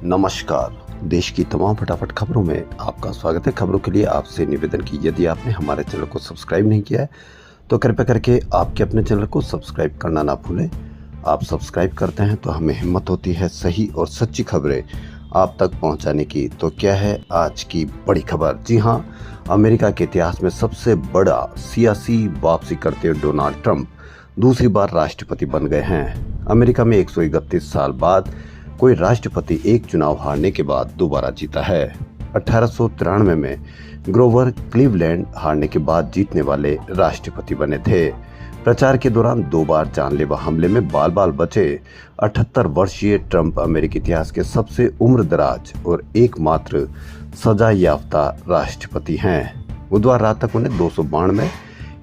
नमस्कार। देश की तमाम फटाफट खबरों में आपका स्वागत है। खबरों के लिए आपसे निवेदन की यदि आपने हमारे चैनल को सब्सक्राइब नहीं किया है तो कृपया करके आपके अपने चैनल को सब्सक्राइब करना ना भूलें। आप सब्सक्राइब करते हैं तो हमें हिम्मत होती है सही और सच्ची खबरें आप तक पहुंचाने की। तो क्या है आज की बड़ी खबर? जी हाँ, अमेरिका के इतिहास में सबसे बड़ा सियासी वापसी करते हुए डोनाल्ड ट्रंप दूसरी बार राष्ट्रपति बन गए हैं। अमेरिका में 131 साल बाद कोई राष्ट्रपति एक चुनाव हारने के बाद दोबारा जीता है। 1893 में ग्रोवर क्लीवलैंड हारने के बाद जीतने वाले राष्ट्रपति बने थे। प्रचार के दौरान 2 बार जानलेवा हमले में बाल बाल बचे 78 वर्षीय ट्रंप अमेरिकी इतिहास के सबसे उम्रदराज और एकमात्र सजा याफ्ता राष्ट्रपति हैं। बुधवार रात तक उन्हें 292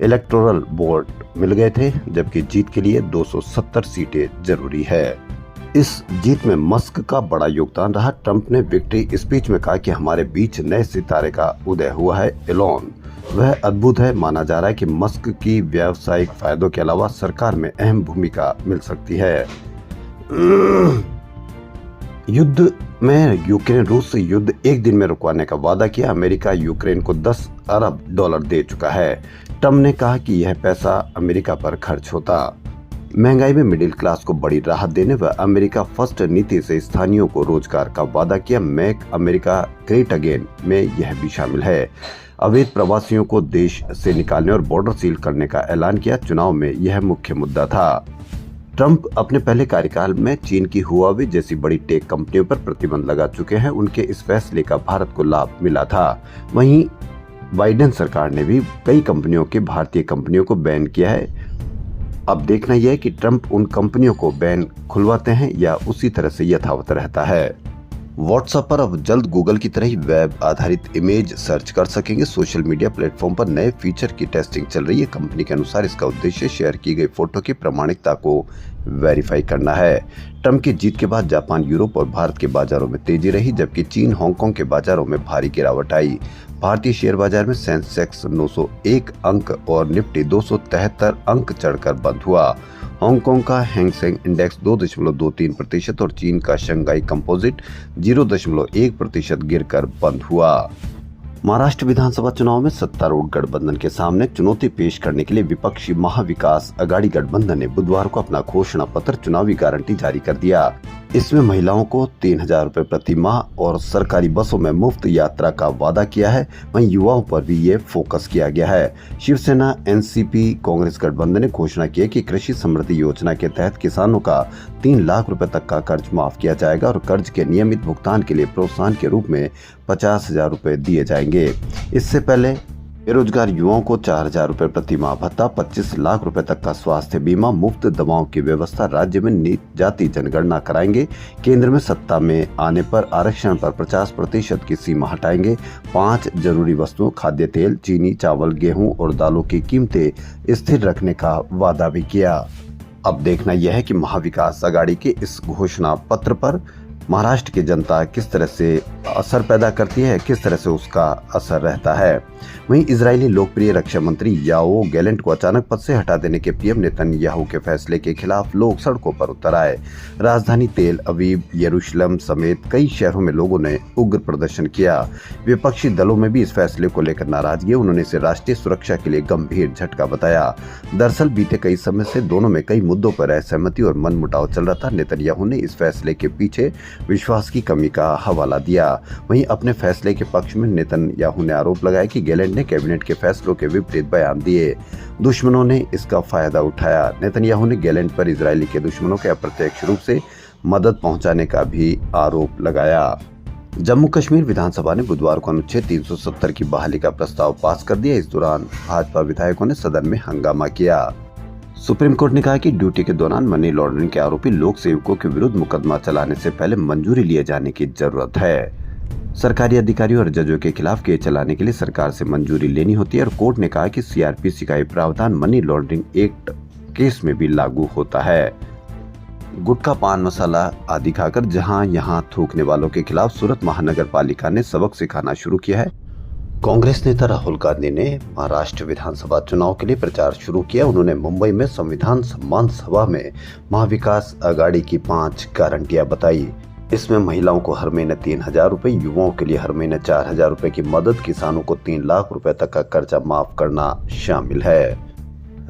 इलेक्टोरल वोट मिल गए थे, जबकि जीत के लिए 270 सीटें जरूरी है। इस जीत में मस्क का बड़ा योगदान रहा। ट्रंप ने विक्ट्री स्पीच में कहा कि हमारे बीच नए सितारे का उदय हुआ है। एलोन वह अद्भुत है। माना जा रहा है कि मस्क की व्यावसायिक फायदों के अलावा सरकार में अहम भूमिका मिल सकती है। युद्ध में यूक्रेन रूस से युद्ध 1 दिन में रुकवाने का वादा किया। अमेरिका यूक्रेन को $10 अरब दे चुका है। ट्रंप ने कहा कि यह पैसा अमेरिका पर खर्च होता। महंगाई में मिडिल क्लास को बड़ी राहत देने व अमेरिका फर्स्ट नीति से स्थानीयों को रोजगार का वादा किया। मेक अमेरिका ग्रेट अगेन में यह भी शामिल है। अवैध प्रवासियों को देश से निकालने और बॉर्डर सील करने का ऐलान किया। चुनाव में यह मुख्य मुद्दा था। ट्रंप अपने पहले कार्यकाल में चीन की हुआवे जैसी बड़ी टेक कंपनियों पर प्रतिबंध लगा चुके हैं। उनके इस फैसले का भारत को लाभ मिला था। वहीं बाइडेन सरकार ने भी कई कंपनियों के भारतीय कंपनियों को बैन किया है। अब देखना यह है कि ट्रंप उन कंपनियों को बैन खुलवाते हैं या उसी तरह से यथावत रहता है। व्हाट्सएप पर अब जल्द गूगल की तरह ही वेब आधारित इमेज सर्च कर सकेंगे। सोशल मीडिया प्लेटफॉर्म पर नए फीचर की टेस्टिंग चल रही है। कंपनी के अनुसार इसका उद्देश्य शेयर की गई फोटो की प्रामाणिकता को वेरीफाई करना है। ट्रंप की जीत के बाद जापान, यूरोप और भारत के बाजारों में तेजी रही, जबकि चीन, हांगकांग के बाजारों में भारी गिरावट आई। भारतीय शेयर बाजार में सेंसेक्स 901 अंक और निफ्टी 273 अंक चढ़कर बंद हुआ। हांगकांग का हैंग सेंग इंडेक्स 2.23% और चीन का शंघाई कंपोजिट 0.1% गिरकर बंद हुआ। महाराष्ट्र विधानसभा चुनाव में सत्तारूढ़ गठबंधन के सामने चुनौती पेश करने के लिए विपक्षी महाविकास अघाड़ी गठबंधन ने बुधवार को अपना घोषणा पत्र चुनावी गारंटी जारी कर दिया। इसमें महिलाओं को 3,000 रुपए प्रति माह और सरकारी बसों में मुफ्त यात्रा का वादा किया है। वहीं युवाओं पर भी ये फोकस किया गया है। शिवसेना, एनसीपी, कांग्रेस गठबंधन ने घोषणा की है कि कृषि समृद्धि योजना के तहत किसानों का 3 लाख रुपए तक का कर्ज माफ किया जाएगा और कर्ज के नियमित भुगतान के लिए प्रोत्साहन के रूप में 50,000 रुपए दिए जाएंगे। इससे पहले बेरोजगार युवाओं को 4,000 रुपए प्रति माह भत्ता, 25 लाख रुपए तक का स्वास्थ्य बीमा, मुफ्त दवाओं की व्यवस्था, राज्य में जाति जनगणना कराएंगे। केंद्र में सत्ता में आने पर आरक्षण पर 50% की सीमा हटाएंगे। 5 जरूरी वस्तुओं खाद्य तेल, चीनी, चावल, गेहूं और दालों की कीमतें स्थिर रखने का वादा भी किया। अब देखना यह है कि महाविकास अघाड़ी के इस घोषणा पत्र पर महाराष्ट्र की जनता किस तरह से असर पैदा करती है, किस तरह से उसका असर रहता है। वहीं इजरायली लोकप्रिय रक्षा मंत्री याओ गैलेंट को अचानक पद से हटा देने के पीएम नेतन्याहू के फैसले के खिलाफ लोग सड़कों पर उतर आए। राजधानी तेल अवीव, यरूशलेम समेत कई शहरों में लोगों ने उग्र प्रदर्शन किया। विपक्षी दलों में भी इस फैसले को लेकर नाराजगी। उन्होंने इसे राष्ट्रीय सुरक्षा के लिए गंभीर झटका बताया। दरअसल बीते कई समय से दोनों में कई मुद्दों पर असहमति और मनमुटाव चल रहा था। नेतन्याहू ने इस फैसले के पीछे विश्वास की कमी का हवाला दिया। वहीं अपने फैसले के पक्ष में नेतन्याहू ने आरोप लगाया कि गैलेंट ने कैबिनेट के फैसलों के विपरीत बयान दिए। दुश्मनों ने इसका फायदा उठाया। नेतन्याहू ने गैलेंट पर इजरायली के दुश्मनों के अप्रत्यक्ष रूप से मदद पहुंचाने का भी आरोप लगाया। जम्मू कश्मीर विधानसभा ने बुधवार को अनुच्छेद 370 की बहाली का प्रस्ताव पास कर दिया। इस दौरान भाजपा विधायकों ने सदन में हंगामा किया। सुप्रीम कोर्ट ने कहा कि ड्यूटी के दौरान मनी लॉन्ड्रिंग के आरोपी लोक सेवकों के विरुद्ध मुकदमा चलाने से पहले मंजूरी लिए जाने की जरूरत है। सरकारी अधिकारियों और जजों के खिलाफ केस चलाने के लिए सरकार से मंजूरी लेनी होती है और कोर्ट ने कहा कि सीआरपीसी का प्रावधान मनी लॉन्ड्रिंग एक्ट केस में भी लागू होता है। गुटखा, पान मसाला आदि खाकर जहां यहां थूकने वालों के खिलाफ सूरत महानगर पालिका ने सबक सिखाना शुरू किया है। कांग्रेस नेता राहुल गांधी ने महाराष्ट्र विधानसभा चुनाव के लिए प्रचार शुरू किया। उन्होंने मुंबई में संविधान सम्मान सभा में महाविकास अघाड़ी की 5 गारंटियां बताई। इसमें महिलाओं को हर महीने 3,000 रुपये, युवाओं के लिए हर महीने 4,000 रुपये की मदद, किसानों को 3 लाख रुपए तक का कर्जा माफ करना शामिल है।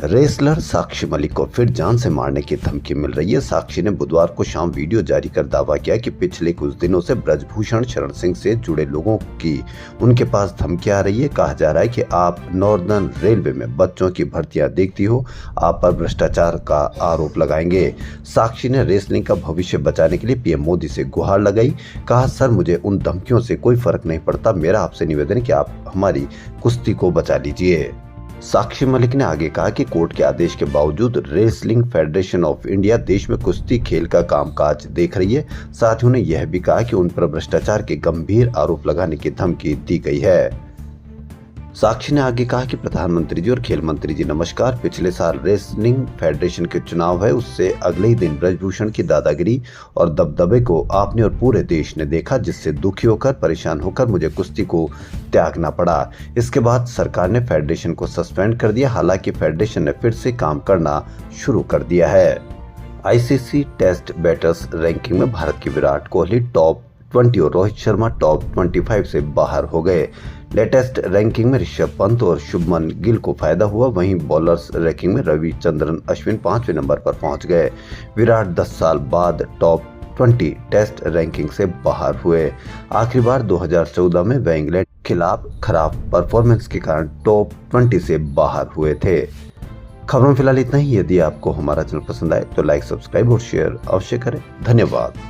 रेसलर साक्षी मलिक को फिर जान से मारने की धमकी मिल रही है। साक्षी ने बुधवार को शाम वीडियो जारी कर दावा किया कि पिछले कुछ दिनों से ब्रजभूषण शरण सिंह से जुड़े लोगों की उनके पास धमकियां आ रही है। कहा जा रहा है कि आप नॉर्दर्न रेलवे में बच्चों की भर्तियां देखती हो, आप पर भ्रष्टाचार का आरोप लगाएंगे। साक्षी ने रेसलिंग का भविष्य बचाने के लिए पीएम मोदी से गुहार लगाई। कहा, सर मुझे उन धमकियों से कोई फर्क नहीं पड़ता, मेरा आपसे निवेदन है कि आप हमारी कुश्ती को बचा लीजिए। साक्षी मलिक ने आगे कहा कि कोर्ट के आदेश के बावजूद रेसलिंग फेडरेशन ऑफ इंडिया देश में कुश्ती खेल का कामकाज देख रही है। साथ ही उन्होंने यह भी कहा कि उन पर भ्रष्टाचार के गंभीर आरोप लगाने की धमकी दी गई है। साक्षी ने आगे कहा कि प्रधानमंत्री जी और खेल मंत्री जी नमस्कार, पिछले साल रेसलिंग फेडरेशन के चुनाव है, उससे अगले ही दिन ब्रजभूषण की दादागिरी और दबदबे को आपने और पूरे देश ने देखा, जिससे दुखी होकर परेशान होकर मुझे कुश्ती को त्यागना पड़ा। इसके बाद सरकार ने फेडरेशन को सस्पेंड कर दिया। हालांकि फेडरेशन ने फिर से काम करना शुरू कर दिया है। आईसीसी टेस्ट बैटर्स रैंकिंग में भारत के विराट कोहली टॉप 20 और रोहित शर्मा टॉप 25 से बाहर हो गए। लेटेस्ट रैंकिंग में ऋषभ पंत और शुभमन गिल को फायदा हुआ। वहीं बॉलर्स रैंकिंग में रविचंद्रन अश्विन 5वें नंबर पर पहुंच गए। विराट 10 साल बाद टॉप 20 टेस्ट रैंकिंग से बाहर हुए। आखिरी बार 2014 में वह इंग्लैंड के खिलाफ खराब परफॉर्मेंस के कारण टॉप 20 से बाहर हुए थे। खबरों में फिलहाल इतना ही। यदि आपको हमारा चैनल पसंद आए तो लाइक, सब्सक्राइब और शेयर अवश्य करें। धन्यवाद।